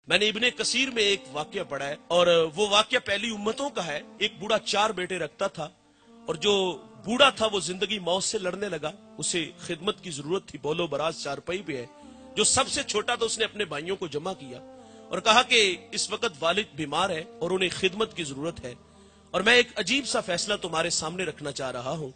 मैंने इब्ने कसीर में एक वाक्य पढ़ा है और वो वाक्य पहली उम्मतों का है। एक बूढ़ा 4 बेटे रखता था और जो बूढ़ा था वो जिंदगी मौत से लड़ने लगा। उसे खिदमत की जरूरत थी, बोलो बराज चारपाई पे है। जो सबसे छोटा था उसने अपने भाइयों को जमा किया और कहा कि इस वक्त वालिद बीमार है और उन्हें खिदमत की जरूरत है और मैं एक अजीब सा फैसला तुम्हारे सामने रखना चाह रहा हूं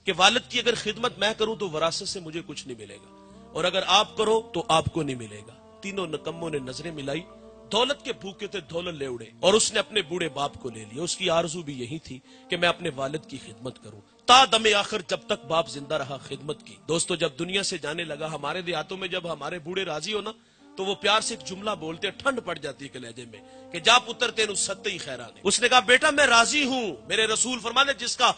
कि वालिद की अगर खिदमत मैं करूं तो वरासत से मुझे कुछ नहीं मिलेगा और अगर आप करो तो आपको नहीं मिलेगा। तीनों नकम्मों ने नजरें मिलाई, दौलत के भूखे थे, दौलत ले उड़े और उसने अपने बूढ़े बाप को ले लिया। उसकी आरजू भी यही थी कि मैं अपने वालिद की खिदमत करूं ता दमे आखिर, जब तक बाप जिंदा रहा खिदमत की। दोस्तों, जब दुनिया से जाने लगा, हमारे देहातों में जब हमारे बूढ़े राजी हो ना तो वो प्यार से एक जुमला बोलते, ठंड पड़ जाती है कलेजे में कि जा पुत्र तेनु सत्ते ही खैरा ने। उसने कहा बेटा मैं राजी हूं, मेरे रसूल फरमाते जिसका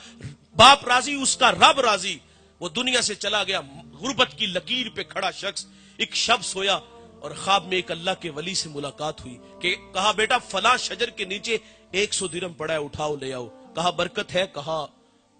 बाप राजी उसका रब राजी। वो दुनिया से चला गया। गुर्बत की लकीर पे खड़ा शख्स एक शब सोया और ख्वाब में एक अल्लाह के वली से मुलाकात हुई कि कहा बेटा फला शजर के नीचे 100 दिरहम पड़ा है, उठाओ ले आओ। कहा बरकत है, कहा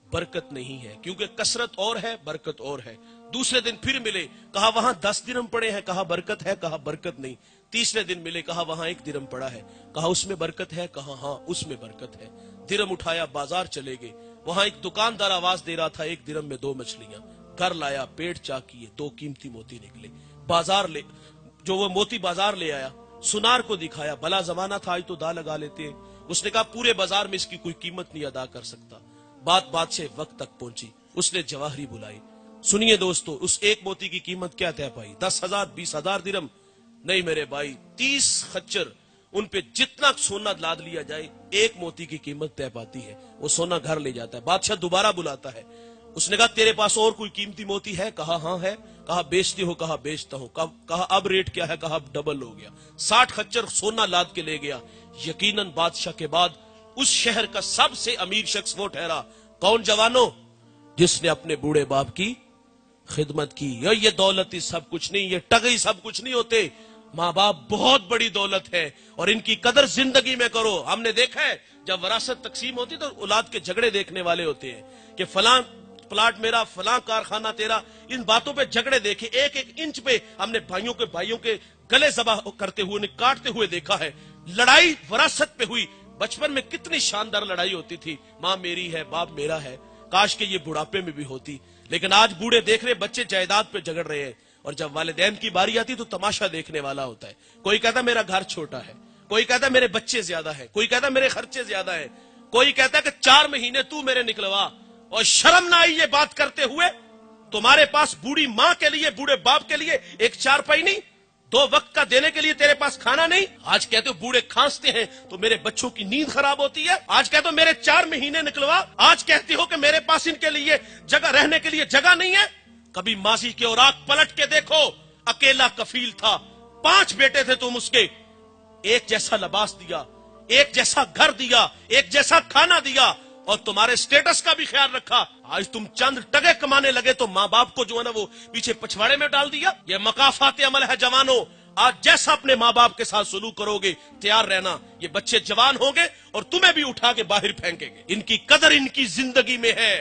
बरकत नहीं है क्योंकि कसरत और है बरकत और है। दूसरे दिन फिर मिले, कहा वहां 10 दिरहम पड़े हैं, कहा बरकत है, कहा बरकत नहीं। तीसरे दिन मिले, कहा वहां 1 दिरहम पड़ा है, कहा उसमें बरकत है, कहा हाँ उसमें बरकत है। दिरहम उठाया, बाजार चले गए। वहां एक दुकानदार आवाज दे रहा था 1 दिरहम में 2 मछलियां। घर लाया, पेट चाक किए, 2 कीमती मोती निकले। बाजार ले जो वो मोती बाजार ले आया, सुनार को दिखाया, भला जमाना था आज तो दा लगा लेते हैं। उसने कहा पूरे बाजार में इसकी कोई कीमत नहीं अदा कर सकता। बात से वक्त तक पहुंची, उसने जवाहरी बुलाई। सुनिए दोस्तों, उस एक मोती की कीमत क्या तय पाई? 10,000 20,000 दिरहम नहीं मेरे भाई, 30 खच्चर। उन पे जितना सोना लाद लिया जाए एक मोती की कीमत तय पाती है। वो सोना घर ले जाता है। बादशाह दोबारा बुलाता है। उसने कहा तेरे पास और कोई कीमती मोती है? कहा हाँ है। कहा बेचते हो? कहा बेचता हूं। कहा अब रेट क्या है? कहा अब डबल हो गया। 60 खच्चर सोना लाद के ले गया। यकीनन बादशाह के बाद उस शहर का सबसे अमीर शख्स वो ठहरा। कौन जवानों? जिसने अपने बूढ़े बाप की खिदमत की। ये दौलत ही सब कुछ नहीं, ये टगे सब कुछ नहीं होते। माँ बाप बहुत बड़ी दौलत है और इनकी कदर जिंदगी में करो। हमने देखा है जब वरासत तकसीम होती तो औलाद के झगड़े देखने वाले होते हैं कि फलां प्लाट मेरा, फलां कारखाना तेरा। इन बातों पे झगड़े देखे। एक एक इंच पे हमने भाइयों के गले ज़बा करते हुए, उन्हें काटते हुए देखा है। लड़ाई वरासत पे हुई। बचपन में कितनी शानदार लड़ाई होती थी, माँ मेरी है बाप मेरा है। काश के ये बुढ़ापे में भी होती, लेकिन आज बूढ़े देख रहे बच्चे जायदाद पे झगड़ रहे हैं और जब वालिदैन की बारी आती तो तमाशा देखने वाला होता है। कोई कहता मेरा घर छोटा है, कोई कहता मेरे बच्चे ज्यादा है, कोई कहता मेरे खर्चे ज्यादा है, कोई कहता कि 4 महीने तू मेरे निकलवा। और शर्म ना आई ये बात करते हुए? तुम्हारे पास बूढ़ी माँ के लिए, बूढ़े बाप के लिए एक चारपाई नहीं, 2 वक्त का देने के लिए तेरे पास खाना नहीं। आज कहते हो बूढ़े खांसते हैं तो मेरे बच्चों की नींद खराब होती है। आज कहते हो मेरे 4 महीने निकलवा। आज कहते हो कि मेरे पास इनके लिए जगह, रहने के लिए जगह नहीं है। कभी माजी के और आंख पलट के देखो, अकेला कफील था, 5 बेटे थे तुम उसके। एक जैसा लिबास दिया, एक जैसा घर दिया, एक जैसा खाना दिया और तुम्हारे स्टेटस का भी ख्याल रखा। आज तुम चंद टगे कमाने लगे तो माँ बाप को जो है ना वो पीछे पछवाड़े में डाल दिया। ये मकाफात अमल है जवानों। आज जैसा अपने माँ बाप के साथ सलूक करोगे तैयार रहना, ये बच्चे जवान होंगे और तुम्हें भी उठा के बाहर फेंकेंगे। इनकी कदर इनकी जिंदगी में है।